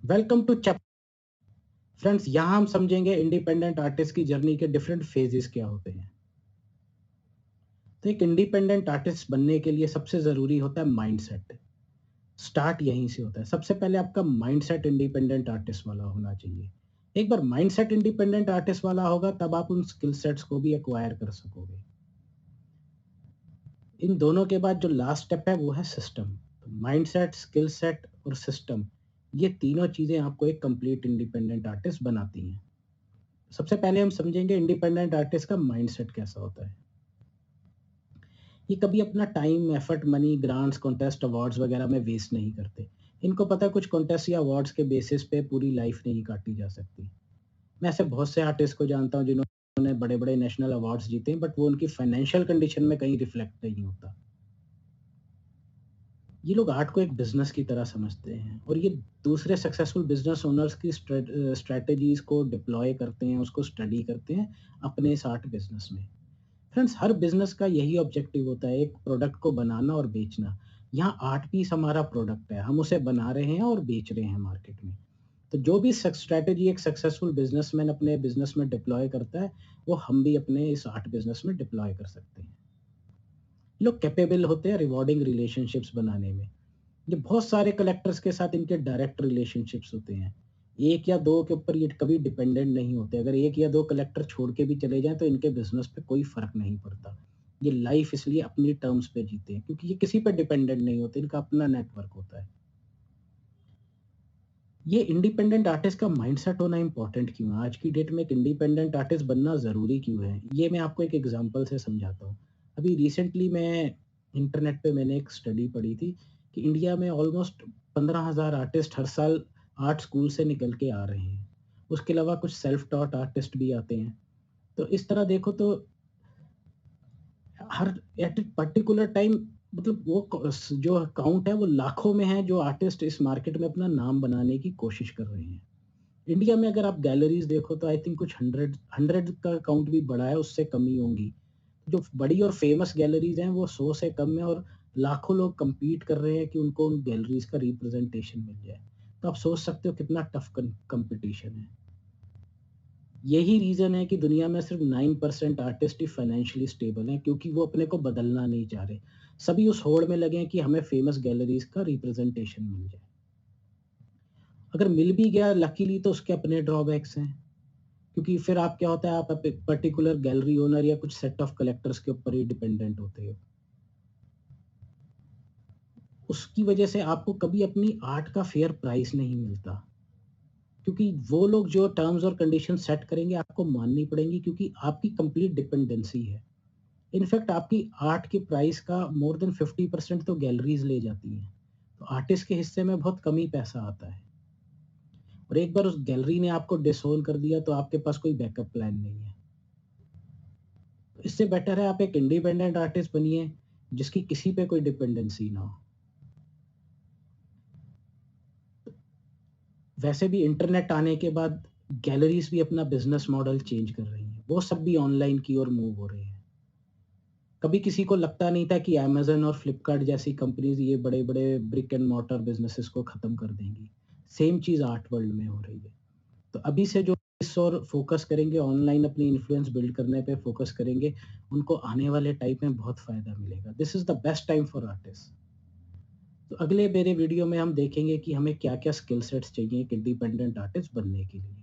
Welcome to chap friends. यहाँ हम समझेंगे इंडिपेंडेंट आर्टिस्ट की जर्नी के डिफरेंट फेजेस क्या होते हैं। तो एक इंडिपेंडेंट आर्टिस्ट बनने के लिए सबसे ज़रूरी होता है माइंडसेट। स्टार्ट यहीं से होता है। सबसे पहले आपका माइंडसेट इंडिपेंडेंट आर्टिस्ट वाला होना चाहिए। एक बार माइंडसेट इंडिपेंडेंट आर्टिस्ट वाला होगा तब आप उन स्किल सेट्स को भी एक्वायर कर सकोगे। इन दोनों के बाद जो लास्ट स्टेप है वो है सिस्टम। माइंडसेट, स्किल सेट और सिस्टम, ये तीनों चीज़ें आपको एक कंप्लीट इंडिपेंडेंट आर्टिस्ट बनाती हैं। सबसे पहले हम समझेंगे इंडिपेंडेंट आर्टिस्ट का माइंडसेट कैसा होता है। ये कभी अपना time, effort, money, grants, contest, awards वगैरह में वेस्ट नहीं करते। इनको पता है कुछ कॉन्टेस्ट या अवार्ड्स के बेसिस पे पूरी लाइफ नहीं काटी जा सकती। मैं ऐसे बहुत से आर्टिस्ट को जानता हूँ जिन्होंने बड़े बड़े नेशनल अवार्ड्स जीते हैं, बट वो उनकी फाइनेंशियल कंडीशन में कहीं रिफ्लेक्ट नहीं होता। ये लोग आर्ट को एक बिजनेस की तरह समझते हैं और ये दूसरे सक्सेसफुल बिजनेस ओनर्स की स्ट्रेटजीज को डिप्लॉय करते हैं, उसको स्टडी करते हैं अपने इस आर्ट बिजनेस में। फ्रेंड्स, हर बिजनेस का यही ऑब्जेक्टिव होता है, एक प्रोडक्ट को बनाना और बेचना। यहाँ आर्ट पीस हमारा प्रोडक्ट है, हम उसे बना रहे हैं और बेच रहे हैं मार्केट में। तो जो भी स्ट्रैटेजी एक सक्सेसफुल बिजनेसमैन अपने बिजनेस में डिप्लॉय करता है, वो हम भी अपने इस आर्ट बिजनेस में डिप्लॉय कर सकते हैं। ये लोग कैपेबल होते हैं रिवॉर्डिंग रिलेशनशिप्स बनाने में। ये बहुत सारे कलेक्टर्स के साथ इनके डायरेक्ट रिलेशनशिप्स होते हैं। एक या दो के ऊपर ये कभी डिपेंडेंट नहीं होते। अगर एक या दो कलेक्टर छोड़ के भी चले जाएँ तो इनके बिज़नेस पे कोई फ़र्क नहीं पड़ता। ये लाइफ़ इसलिए अपनी टर्म्स पे जीते हैं क्योंकि ये किसी पे डिपेंडेंट नहीं होते, इनका अपना नेटवर्क होता है। ये इंडिपेंडेंट आर्टिस्ट का माइंडसेट होना इम्पोर्टेंट क्यों है? आज की डेट में एक इंडिपेंडेंट आर्टिस्ट बनना ज़रूरी क्यों है? ये मैं आपको एक एग्ज़ाम्पल से समझाता हूँ। अभी रिसेंटली मैं इंटरनेट पे मैंने एक स्टडी पढ़ी थी कि इंडिया में ऑलमोस्ट 15,000 आर्टिस्ट हर साल आर्ट स्कूल से निकल के आ रहे हैं। उसके अलावा कुछ सेल्फ टॉट आर्टिस्ट भी आते हैं। तो इस तरह देखो तो her at a particular time, मतलब वो जो काउंट है वो लाखों में है जो आर्टिस्ट इस मार्केट में अपना नाम बनाने की कोशिश कर रहे हैं। इंडिया में अगर आप गैलरीज देखो तो आई थिंक कुछ हंड्रेड हंड्रेड का काउंट भी बड़ा है, उससे कम ही होंगी। जो बड़ी और फेमस गैलरीज हैं वो 100 से कम है और लाखों लोग compete कर रहे हैं कि उनको उन गैलरीज का रिप्रेजेंटेशन मिल जाए। तो आप सोच सकते हो कितना टफ कंपटीशन है। यही रीजन है कि दुनिया में सिर्फ 9% आर्टिस्ट ही फाइनेंशियली स्टेबल हैं, क्योंकि वो अपने को बदलना नहीं चाह रहे। सभी उस होड़ में लगे हैं कि हमें फेमस गैलरीज का रिप्रेजेंटेशन मिल जाए। अगर मिल भी गया लकीली तो उसके अपने ड्रॉबैक्स हैं, क्योंकि फिर आप क्या होता है, आप पर्टिकुलर गैलरी ओनर या कुछ सेट ऑफ कलेक्टर्स के ऊपर ही डिपेंडेंट होते हो। उसकी वजह से आपको कभी अपनी आर्ट का फेयर प्राइस नहीं मिलता, क्योंकि वो लोग जो टर्म्स और कंडीशन सेट करेंगे आपको माननी पड़ेंगी, क्योंकि आपकी कंप्लीट डिपेंडेंसी है। इनफैक्ट आपकी आर्ट की प्राइस का मोर देन 50% तो गैलरीज ले जाती हैं। तो आर्टिस्ट के हिस्से में बहुत कम ही पैसा आता है। और एक बार उस गैलरी ने आपको डिसोन कर दिया तो आपके पास कोई बैकअप प्लान नहीं है। तो इससे बेटर है आप एक इंडिपेंडेंट आर्टिस्ट बनिए जिसकी किसी पे कोई डिपेंडेंसी ना हो। वैसे भी इंटरनेट आने के बाद गैलरीज भी अपना बिजनेस मॉडल चेंज कर रही हैं, वो सब भी ऑनलाइन की ओर मूव हो रहे हैं। कभी किसी को लगता नहीं था कि अमेज़न और फ्लिपकार्ट जैसी कंपनीज़ ये बड़े-बड़े ब्रिक एंड मॉर्टर बिज़नेसेस को ख़त्म कर देंगी। सेम चीज़ आर्ट वर्ल्ड में हो रही है। तो अभी से जो इस ओर फ़ोकस करेंगे, ऑनलाइन अपनी इन्फ्लुएंस बिल्ड करने पे फ़ोकस करेंगे, उनको आने वाले टाइम में बहुत फ़ायदा मिलेगा। This is the best time for artist. तो अगले मेरे वीडियो में हम देखेंगे कि हमें क्या-क्या स्किल सेट्स चाहिए एक इंडिपेंडेंट आर्टिस्ट बनने के लिए।